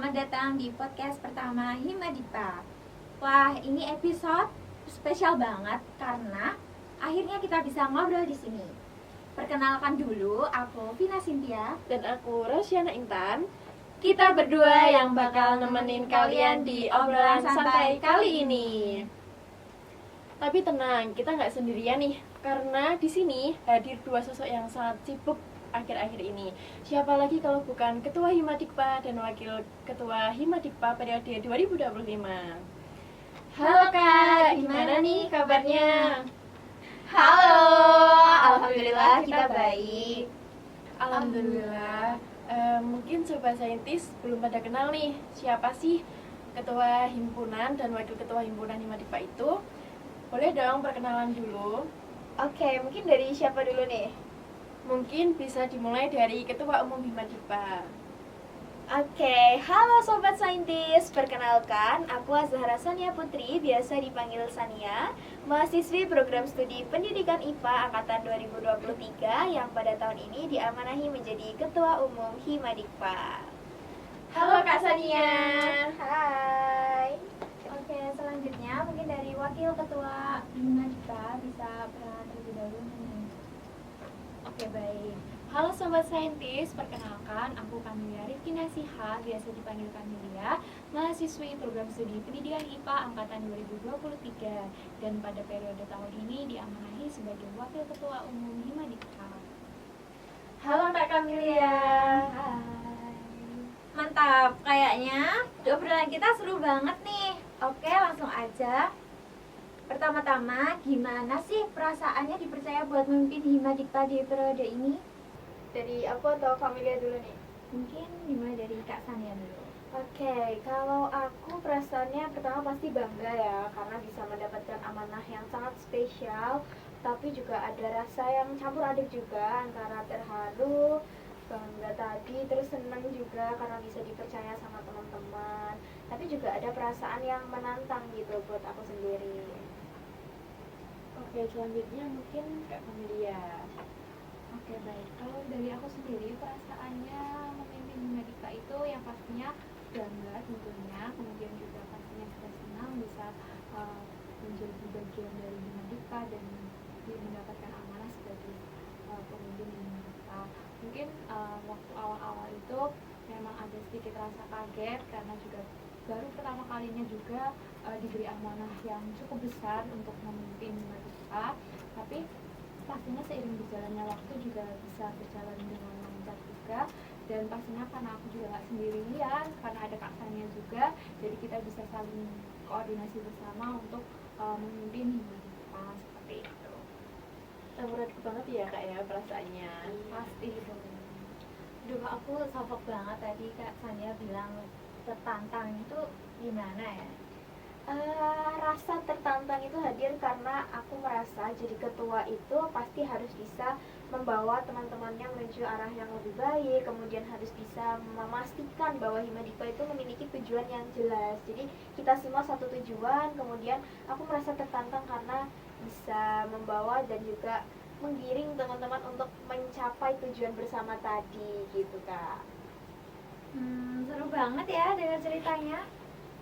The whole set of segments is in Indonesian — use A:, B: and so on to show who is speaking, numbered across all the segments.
A: selamat datang di podcast pertama Himadipa. Wah, ini episode spesial banget karena akhirnya kita bisa ngobrol di sini. Perkenalkan dulu, aku Vina Cynthia
B: dan aku Rosyana Intan.
A: Kita berdua yang
B: bakal nemenin kalian di obrolan santai kali ini. Tapi tenang, kita nggak sendirian nih, karena di sini hadir dua sosok yang sangat sibuk akhir-akhir ini. Siapa lagi kalau bukan Ketua Himadikpa dan Wakil Ketua Himadikpa periode 2025. Halo Kak, gimana nih kabarnya?
A: Halo, alhamdulillah kita baik.
B: Alhamdulillah. Mungkin Sobat Saintis belum pada kenal nih, siapa sih Ketua Himpunan dan Wakil Ketua Himpunan Himadikpa itu? Boleh dong perkenalan dulu.
C: Oke, mungkin dari siapa dulu nih?
B: Mungkin bisa dimulai dari Ketua Umum Himadikpa.
C: Oke, halo Sobat Saintis. Perkenalkan, aku Azhara Sania Putri, biasa dipanggil Sania, mahasiswi program studi Pendidikan IPA Angkatan 2023 yang pada tahun ini diamanahi menjadi Ketua Umum Himadikpa.
B: Halo Kak Sania.
C: Hai.
A: Oke, selanjutnya mungkin dari Wakil Ketua Himadikpa bisa perkenalan terlebih dahulu nih. Oke, baik.
D: Halo Sobat Saintis, perkenalkan aku Kamelia Rifki Nasiha, biasa dipanggil Kamelia, mahasiswi program studi Pendidikan IPA Angkatan 2023 dan pada periode tahun ini diamanahi sebagai Wakil Ketua Umum Himadikpa.
B: Halo Kak Kamelia.
A: Hai. Mantap, kayaknya obrolan kita seru banget nih. Oke, langsung aja. Pertama-tama, gimana sih perasaannya dipercaya buat memimpin Himadikpa di periode ini?
C: Dari aku atau Kamelia dulu nih?
A: Mungkin dimulai dari Kak Sania dulu.
C: Oke, kalau aku perasaannya pertama pasti bangga ya, karena bisa mendapatkan amanah yang sangat spesial. Tapi juga ada rasa yang campur aduk juga, antara terharu, bangga tadi, terus senang juga karena bisa dipercaya sama teman-teman. Tapi juga ada perasaan yang menantang gitu buat aku sendiri.
B: Oke, selanjutnya mungkin Kak Kamelia.
D: Oke, baik. Kalau dari aku sendiri, perasaannya memimpin Himadikpa itu yang pastinya bangga tentunya, kemudian juga pastinya kita senang bisa menjadi bagian dari Himadikpa dan mendapatkan amanah sebagai pemimpin Himadikpa. Mungkin waktu awal-awal itu memang ada sedikit rasa kaget karena juga baru pertama kalinya juga diberi amanah yang cukup besar untuk memimpin Himadikpa, tapi pastinya seiring berjalannya waktu juga bisa berjalan dengan lancar juga, dan pastinya karena aku juga nggak sendirian, karena ada Kak Sania juga, jadi kita bisa saling koordinasi bersama untuk memimpin Himadikpa seperti itu.
B: Berat banget ya Kak ya perasaannya.
D: Pasti itu.
A: Duh, aku salfok banget tadi Kak Sania bilang tertantang, itu gimana ya?
C: Rasa tertantang itu hadir karena aku merasa jadi ketua itu pasti harus bisa membawa teman-temannya menuju arah yang lebih baik, kemudian harus bisa memastikan bahwa Himadikpa itu memiliki tujuan yang jelas. Jadi kita semua satu tujuan, kemudian aku merasa tertantang karena bisa membawa dan juga menggiring teman-teman untuk mencapai tujuan bersama tadi gitu Kak.
A: Seru banget ya dengan ceritanya.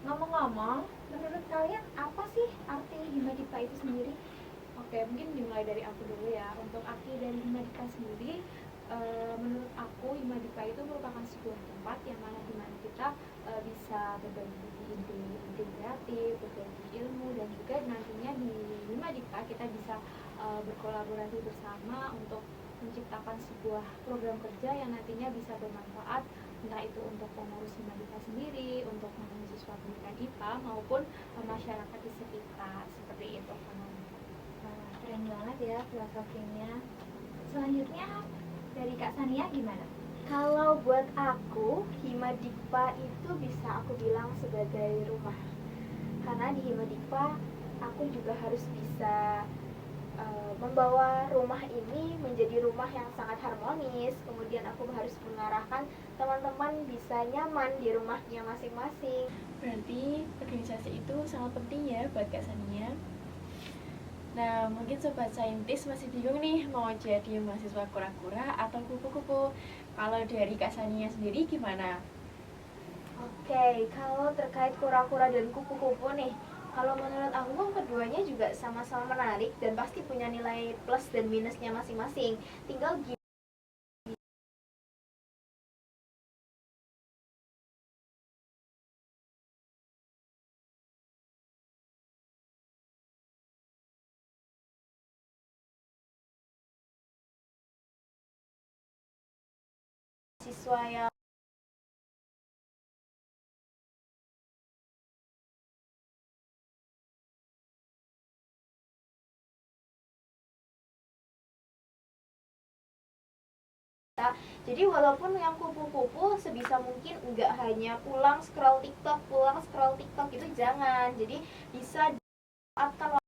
A: Ngomong-ngomong, menurut kalian apa sih arti Himadikpa itu sendiri?
D: Oke, mungkin dimulai dari aku dulu ya. Untuk arti dari Himadikpa sendiri, menurut aku Himadikpa itu merupakan sebuah tempat yang dimana kita bisa berbagi ide kreatif, berbagi ilmu, dan juga nantinya di Himadikpa kita bisa berkolaborasi bersama untuk menciptakan sebuah program kerja yang nantinya bisa bermanfaat, entah itu untuk pengurus Himadikpa sendiri, untuk mahasiswa pendidikan IPA maupun masyarakat di sekitar, seperti itu.
A: Wah, keren banget ya filosofinya. Selanjutnya dari Kak Sania gimana?
C: Kalau buat aku, Himadikpa itu bisa aku bilang sebagai rumah. Karena di Himadikpa, aku juga harus bisa membawa rumah ini menjadi rumah yang sangat harmonis. Kemudian aku harus mengarahkan teman-teman bisa nyaman di rumahnya masing-masing.
B: Berarti organisasi itu sangat penting ya buat Kak Sania. Nah, mungkin Sobat Saintis masih bingung nih mau jadi mahasiswa kura-kura atau kupu-kupu. Kalau dari Kak Sania sendiri gimana?
C: Oke, kalau terkait kura-kura dan kupu-kupu nih, kalau menurut aku keduanya juga sama-sama menarik dan pasti punya nilai plus dan minusnya masing-masing. Tinggal siswa yang jadi walaupun yang kupu-kupu sebisa mungkin nggak hanya pulang scroll TikTok itu jangan. Jadi bisa dimanfaatkan.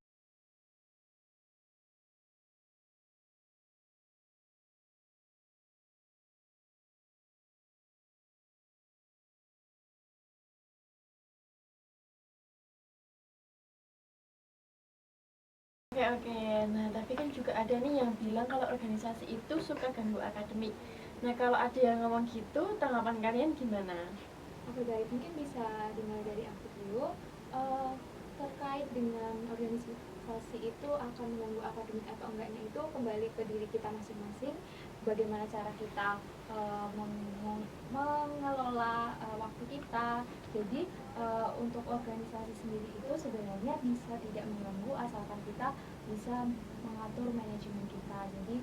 B: Oke, oke. Nah, tapi kan juga ada nih yang bilang kalau organisasi itu suka ganggu akademik. Nah, kalau ada yang ngomong gitu, tanggapan kalian gimana?
D: Oke baik, mungkin bisa dimulai dari aku dulu. Eh, Terkait dengan organisasi itu akan mengganggu akademik atau enggaknya itu kembali ke diri kita masing-masing. Bagaimana cara kita mengelola waktu kita. Jadi untuk organisasi sendiri itu sebenarnya bisa tidak mengganggu asalkan kita bisa mengatur manajemen kita. Jadi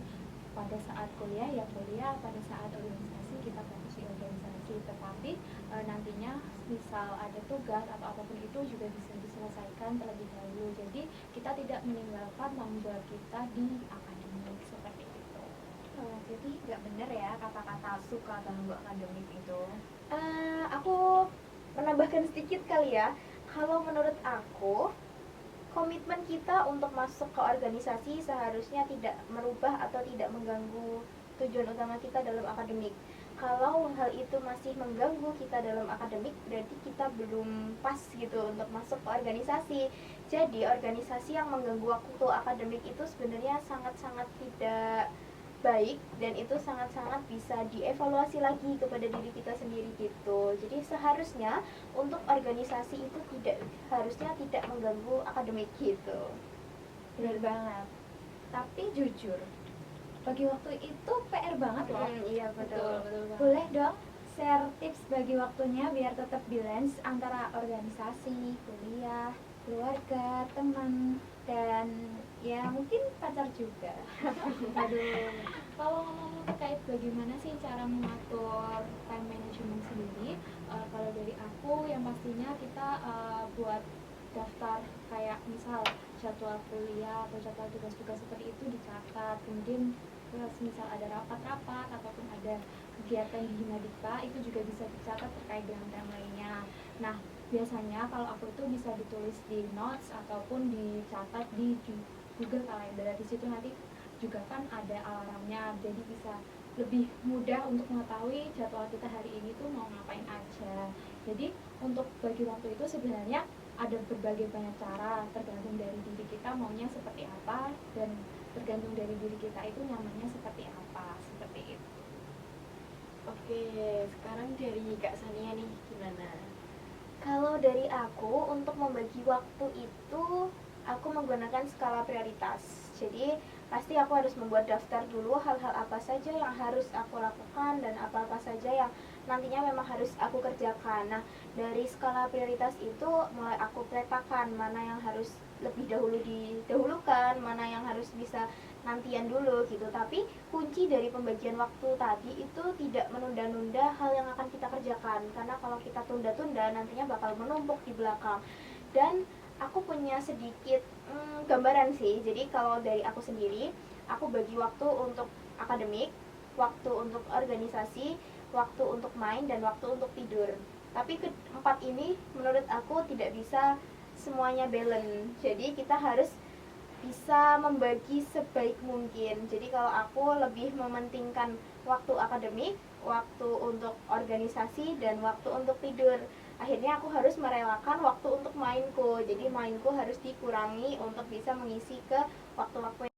D: pada saat kuliah ya kuliah, pada saat organisasi kita fokus di organisasi, tetapi nantinya misal ada tugas atau apapun itu juga bisa diselesaikan terlebih dahulu. Jadi kita tidak meninggalkan tanggung jawab kita di akademik seperti itu.
A: Jadi nggak bener ya kata-kata suka ganggu akademik itu.
C: Aku menambahkan sedikit kali ya. Kalau menurut aku, komitmen kita untuk masuk ke organisasi seharusnya tidak merubah atau tidak mengganggu tujuan utama kita dalam akademik. Kalau hal itu masih mengganggu kita dalam akademik, berarti kita belum pas gitu untuk masuk ke organisasi. Jadi organisasi yang mengganggu waktu akademik itu sebenarnya sangat-sangat tidak baik dan itu sangat-sangat bisa dievaluasi lagi kepada diri kita sendiri gitu. Jadi seharusnya untuk organisasi itu harusnya tidak mengganggu akademik gitu.
A: Bener banget. Tapi jujur, bagi waktu itu PR banget loh.
C: Iya betul.
A: Boleh dong share tips bagi waktunya biar tetap balance antara organisasi, kuliah, keluarga, teman, dan ya mungkin pacar juga.
D: Aduh, kalau ngomong terkait bagaimana sih cara mengatur time management sendiri, kalau dari aku yang pastinya kita buat daftar kayak misal jadwal kuliah atau jadwal tugas-tugas seperti itu dicatat, kemudian misal ada rapat-rapat ataupun ada kegiatan di Himadika itu juga bisa dicatat terkait dengan timelinenya. Nah, biasanya kalau aku itu bisa ditulis di notes ataupun dicatat di Google Calendar. Di situ nanti juga kan ada alarmnya, jadi bisa lebih mudah untuk mengetahui jadwal kita hari ini tuh mau ngapain aja. Jadi untuk bagi waktu itu sebenarnya ada berbagai banyak cara, tergantung dari diri kita maunya seperti apa dan tergantung dari diri kita itu nyamannya seperti apa, seperti itu.
B: Oke, sekarang dari Kak Sania nih, gimana?
C: Kalau dari aku untuk membagi waktu itu aku menggunakan skala prioritas. Jadi pasti aku harus membuat daftar dulu hal-hal apa saja yang harus aku lakukan dan apa-apa saja yang nantinya memang harus aku kerjakan. Nah, dari skala prioritas itu mulai aku petakan mana yang harus lebih dahulu didahulukan, mana yang harus bisa nantian dulu gitu. Tapi kunci dari pembagian waktu tadi itu tidak menunda-nunda hal yang akan kita kerjakan, karena kalau kita tunda-tunda nantinya bakal menumpuk di belakang. Dan aku punya sedikit gambaran sih. Jadi kalau dari aku sendiri, aku bagi waktu untuk akademik, waktu untuk organisasi, waktu untuk main, dan waktu untuk tidur. Tapi keempat ini menurut aku tidak bisa semuanya balance. Jadi kita harus bisa membagi sebaik mungkin. Jadi kalau aku lebih mementingkan waktu akademik, waktu untuk organisasi, dan waktu untuk tidur. Akhirnya aku harus merelakan waktu untuk mainku. Jadi mainku harus dikurangi untuk bisa mengisi ke waktu-waktu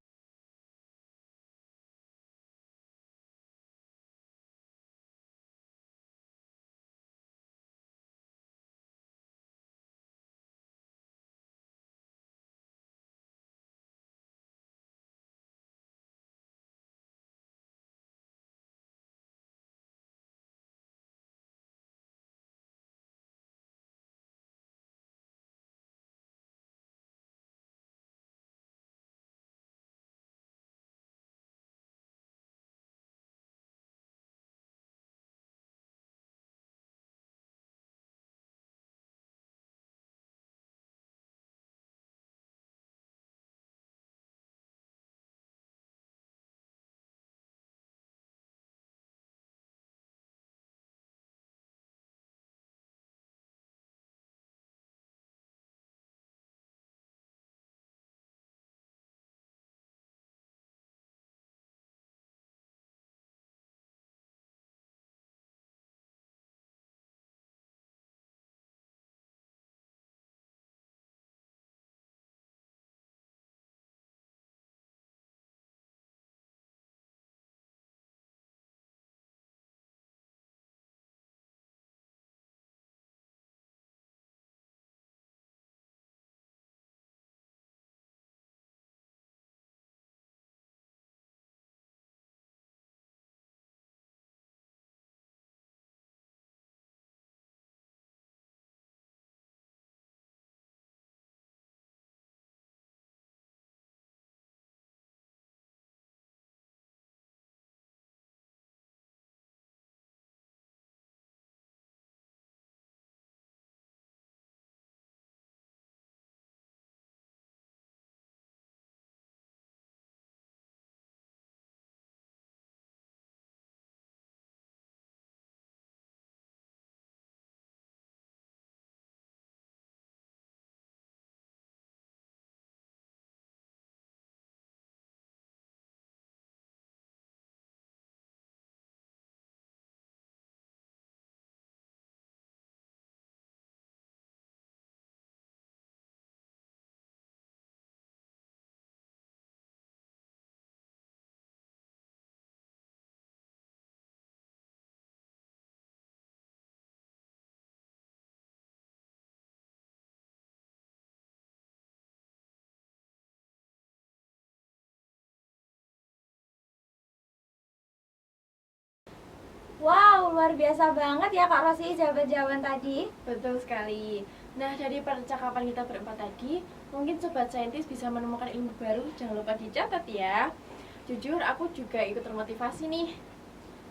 A: Wow, luar biasa banget ya Kak Rosi jawaban-jawaban tadi.
B: Betul sekali. Nah, dari percakapan kita berempat tadi, mungkin Sobat Saintis bisa menemukan ilmu baru. Jangan lupa dicatat ya. Jujur, aku juga ikut termotivasi nih.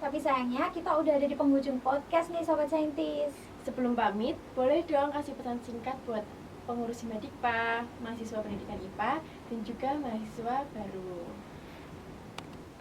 A: Tapi sayangnya kita udah ada di penghujung podcast nih Sobat Saintis.
B: Sebelum pamit, boleh dong kasih pesan singkat buat pengurus Himadikpa, mahasiswa pendidikan IPA, dan juga mahasiswa baru.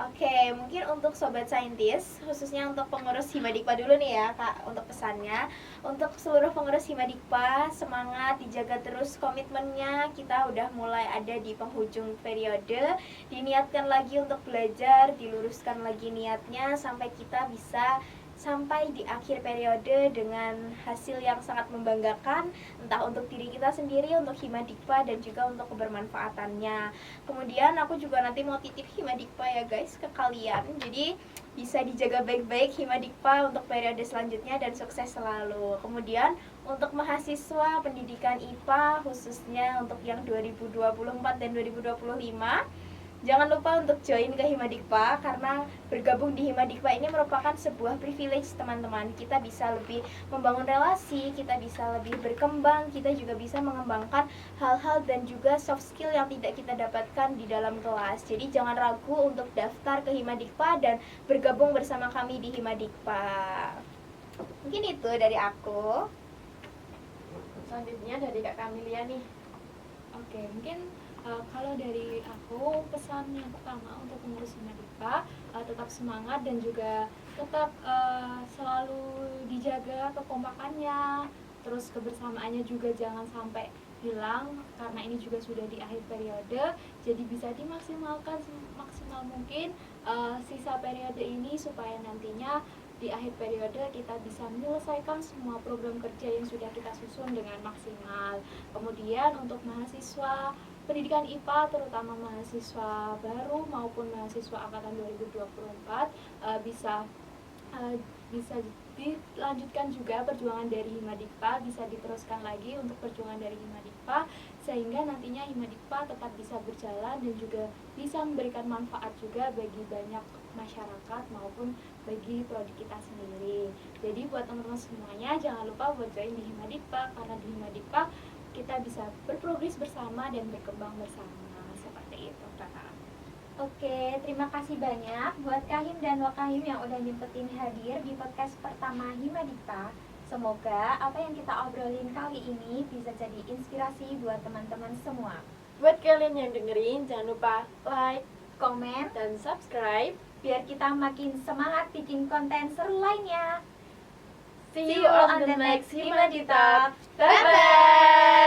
C: Oke, mungkin untuk Sobat Saintis, khususnya untuk pengurus Himadikpa dulu nih ya Kak, untuk pesannya. Untuk seluruh pengurus Himadikpa, semangat, dijaga terus komitmennya. Kita udah mulai ada di penghujung periode. Diniatkan lagi untuk belajar, diluruskan lagi niatnya sampai kita bisa sampai di akhir periode dengan hasil yang sangat membanggakan, entah untuk diri kita sendiri, untuk Himadikpa, dan juga untuk kebermanfaatannya. Kemudian aku juga nanti mau titip Himadikpa ya guys ke kalian, jadi bisa dijaga baik-baik Himadikpa untuk periode selanjutnya dan sukses selalu. Kemudian untuk mahasiswa pendidikan IPA khususnya untuk yang 2024 dan 2025, jangan lupa untuk join ke Himadikpa, karena bergabung di Himadikpa ini merupakan sebuah privilege teman-teman. Kita bisa lebih membangun relasi, kita bisa lebih berkembang, kita juga bisa mengembangkan hal-hal dan juga soft skill yang tidak kita dapatkan di dalam kelas. Jadi jangan ragu untuk daftar ke Himadikpa dan bergabung bersama kami di Himadikpa. Mungkin itu dari aku.
B: Selanjutnya dari Kak Kamilia nih.
D: Oke, mungkin kalau dari aku pesan yang pertama untuk pengurus Himadikpa, tetap semangat dan juga tetap selalu dijaga kekompakannya, terus kebersamaannya juga jangan sampai hilang, karena ini juga sudah di akhir periode, jadi bisa dimaksimalkan semaksimal mungkin sisa periode ini supaya nantinya di akhir periode kita bisa menyelesaikan semua program kerja yang sudah kita susun dengan maksimal. Kemudian untuk mahasiswa pendidikan IPA, terutama mahasiswa baru maupun mahasiswa angkatan 2024, bisa dilanjutkan juga perjuangan dari Himadikpa, bisa diteruskan lagi untuk perjuangan dari Himadikpa, sehingga nantinya Himadikpa tetap bisa berjalan dan juga bisa memberikan manfaat juga bagi banyak masyarakat maupun bagi prodi kita sendiri. Jadi buat teman-teman semuanya, jangan lupa buat join di Himadikpa, karena di Himadikpa kita bisa berprogres bersama dan berkembang bersama. Seperti itu Kak.
A: Oke, terima kasih banyak buat Kahim dan Wakahim yang udah nyempetin hadir di podcast pertama Himadikpa. Semoga apa yang kita obrolin kali ini bisa jadi inspirasi buat teman-teman semua.
B: Buat kalian yang dengerin, jangan lupa like,
A: Komen,
B: dan subscribe.
A: biar kita makin semangat bikin konten seru lainnya.
B: See you on the next Himadikpa. Bye-bye!